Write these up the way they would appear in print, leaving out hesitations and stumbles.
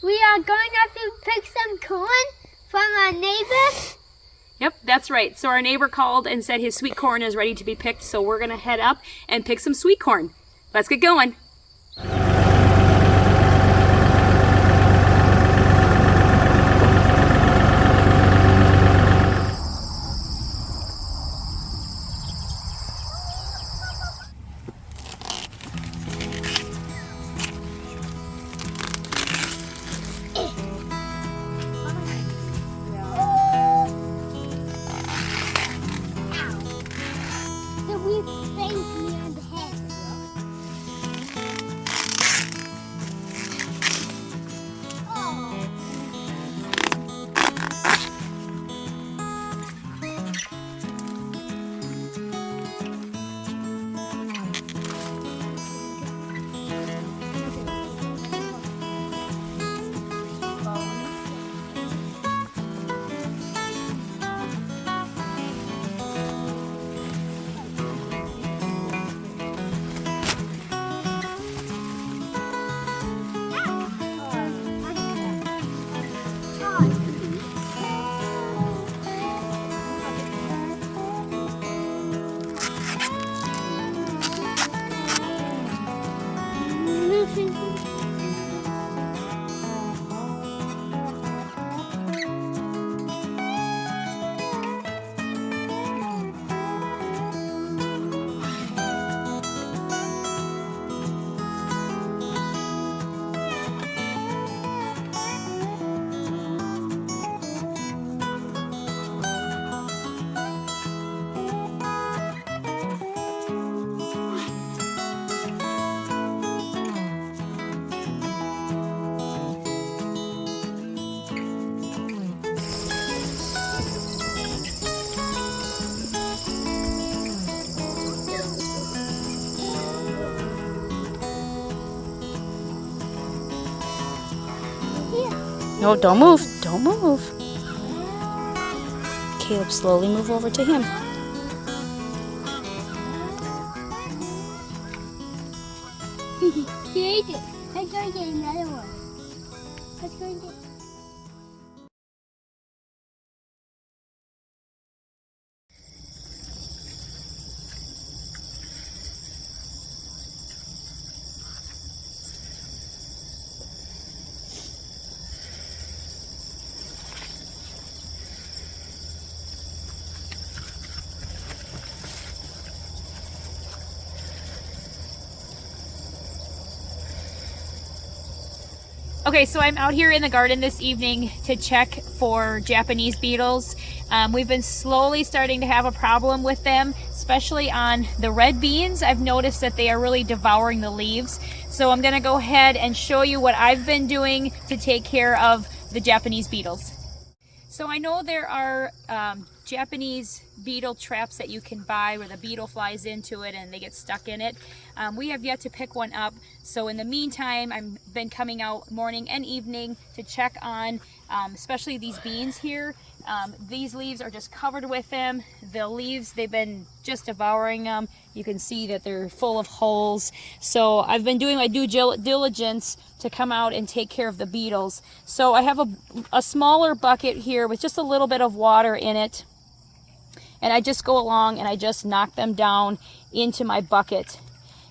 we are going up to pick some corn from our neighbor. Yep, that's right. So our neighbor called and said his sweet corn is ready to be picked, so we're gonna head up and pick some sweet corn. Let's get going. No, don't move. Don't move. Caleb, slowly move over to him. He ate it. Let's go and get another one. Let's go and get. Okay, so I'm out here in the garden this evening to check for Japanese beetles. We've been slowly starting to have a problem with them, especially on the red beans. I've noticed that they are really devouring the leaves. So I'm gonna go ahead and show you what I've been doing to take care of the Japanese beetles. So I know there are Japanese beetle traps that you can buy where the beetle flies into it and they get stuck in it. We have yet to pick one up. So in the meantime, I've been coming out morning and evening to check on especially these beans here. These leaves are just covered with them. The leaves, they've been just devouring them. You can see that they're full of holes. So I've been doing my due diligence to come out and take care of the beetles. So I have a smaller bucket here with just a little bit of water in it. And I just go along and I just knock them down into my bucket.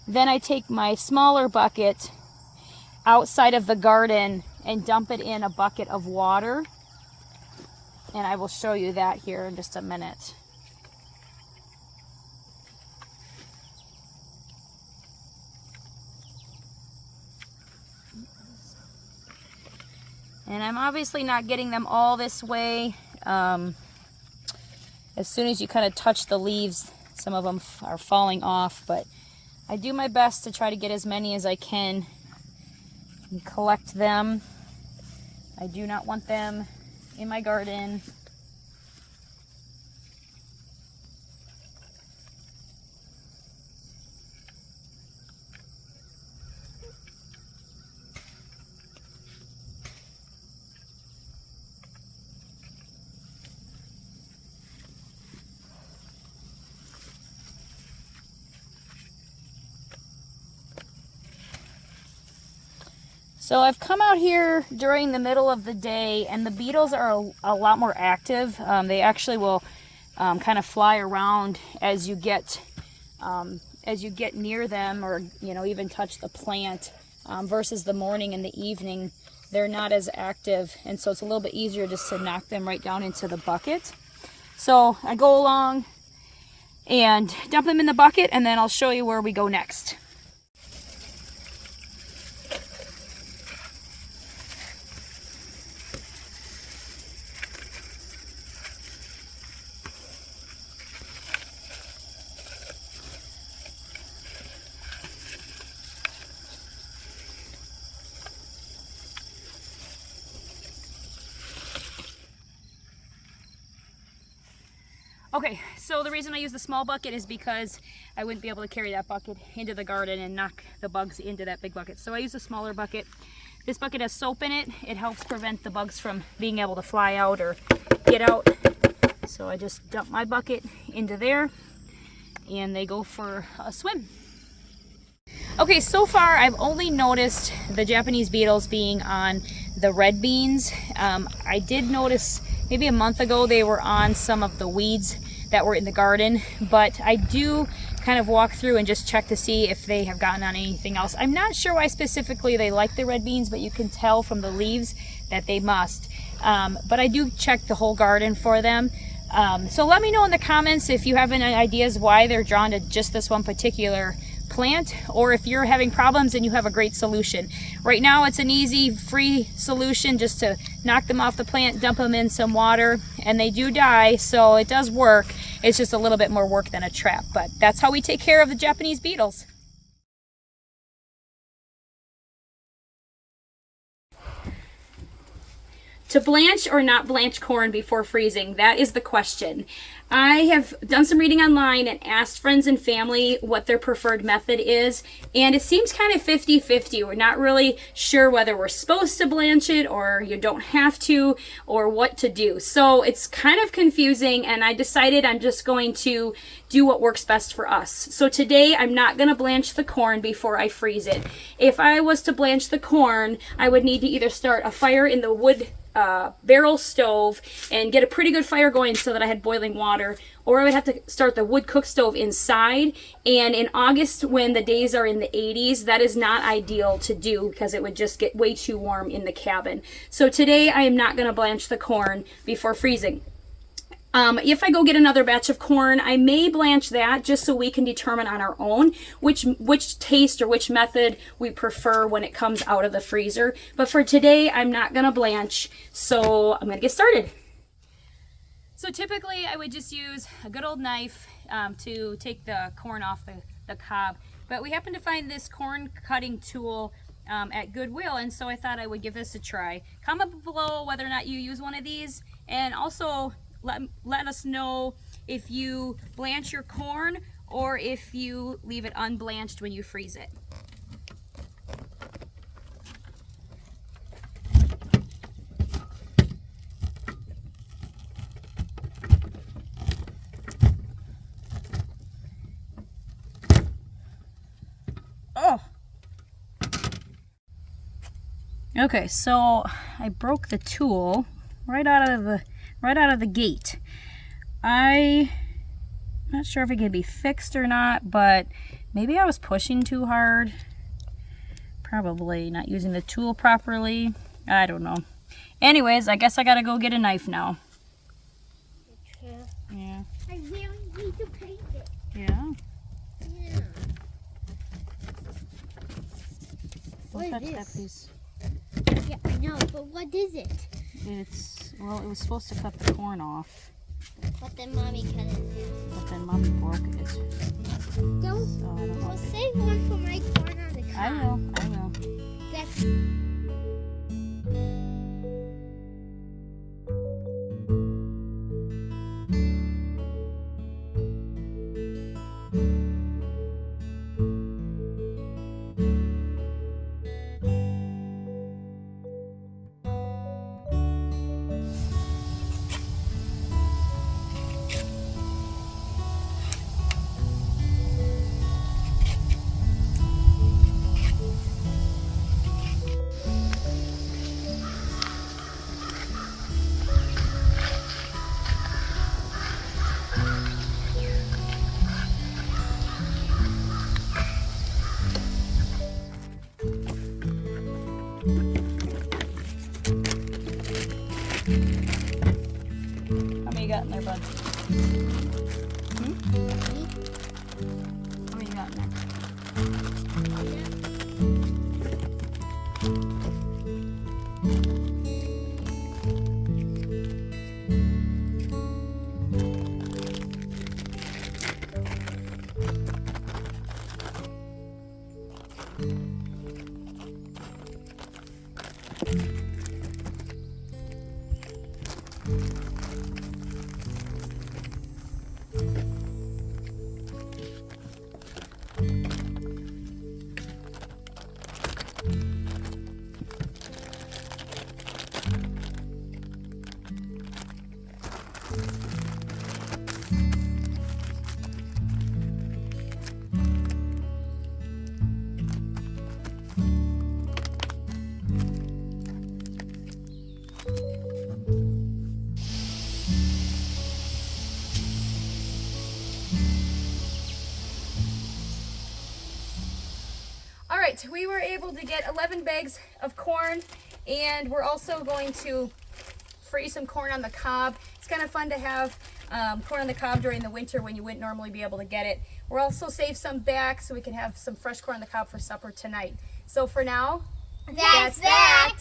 Then I take my smaller bucket outside of the garden and dump it in a bucket of water. And I will show you that here in just a minute. And I'm obviously not getting them all this way. As soon as you kind of touch the leaves, some of them are falling off, but I do my best to try to get as many as I can and collect them. I do not want them in my garden. So I've come out here during the middle of the day, and the beetles are a lot more active. They actually will kind of fly around as you get near them, or even touch the plant. Versus the morning and the evening, they're not as active, and so it's a little bit easier just to knock them right down into the bucket. So I go along and dump them in the bucket, and then I'll show you where we go next. Okay, so the reason I use the small bucket is because I wouldn't be able to carry that bucket into the garden and knock the bugs into that big bucket. So I use a smaller bucket. This bucket has soap in it. It helps prevent the bugs from being able to fly out or get out. So I just dump my bucket into there and they go for a swim. Okay, so far I've only noticed the Japanese beetles being on the red beans. I did notice maybe a month ago they were on some of the weeds that were in the garden, but I do kind of walk through and just check to see if they have gotten on anything else. I'm not sure why specifically they like the red beans, but you can tell from the leaves that they must. But I do check the whole garden for them. So let me know in the comments if you have any ideas why they're drawn to just this one particular plant, or if you're having problems and you have a great solution. Right now it's an easy, free solution just to knock them off the plant, dump them in some water, and they do die, so it does work. It's just a little bit more work than a trap, but that's how we take care of the Japanese beetles. To blanch or not blanch corn before freezing, that is the question. I have done some reading online and asked friends and family what their preferred method is, and it seems kind of 50-50. We're not really sure whether we're supposed to blanch it or you don't have to, or what to do. So it's kind of confusing, and I decided I'm just going to do what works best for us. So today I'm not going to blanch the corn before I freeze it. If I was to blanch the corn, I would need to either start a fire in the wood barrel stove and get a pretty good fire going so that I had boiling water, or I would have to start the wood cook stove inside. And in August, when the days are in the 80s, that is not ideal to do because it would just get way too warm in the cabin. So today I am not going to blanch the corn before freezing. If I go get another batch of corn, I may blanch that just so we can determine on our own which taste or which method we prefer when it comes out of the freezer. But for today, I'm not going to blanch, so I'm going to get started. So typically, I would just use a good old knife to take the corn off the cob. But we happen to find this corn cutting tool at Goodwill, and so I thought I would give this a try. Comment below whether or not you use one of these, and also let us know if you blanch your corn or if you leave it unblanched when you freeze it. Oh! Okay, so I broke the tool right out of the gate. I'm not sure if it can be fixed or not, but maybe I was pushing too hard. Probably not using the tool properly. I don't know. Anyways, I guess I gotta go get a knife now. Yeah. I really need to paint it. Yeah. Yeah. Don't What touch is that, this? please. Yeah, I know, but what is it? Well, it was supposed to cut the corn off, But then Mommy cut it. but then Mommy broke it. Don't. So I don't know. Well, save one for my corn on the I cob. will. That's. got in there, bud? What do you got in there? Alright, we were able to get 11 bags of corn, and we're also going to freeze some corn on the cob. It's kind of fun to have corn on the cob during the winter when you wouldn't normally be able to get it. We'll also save some back so we can have some fresh corn on the cob for supper tonight. So for now, that's that.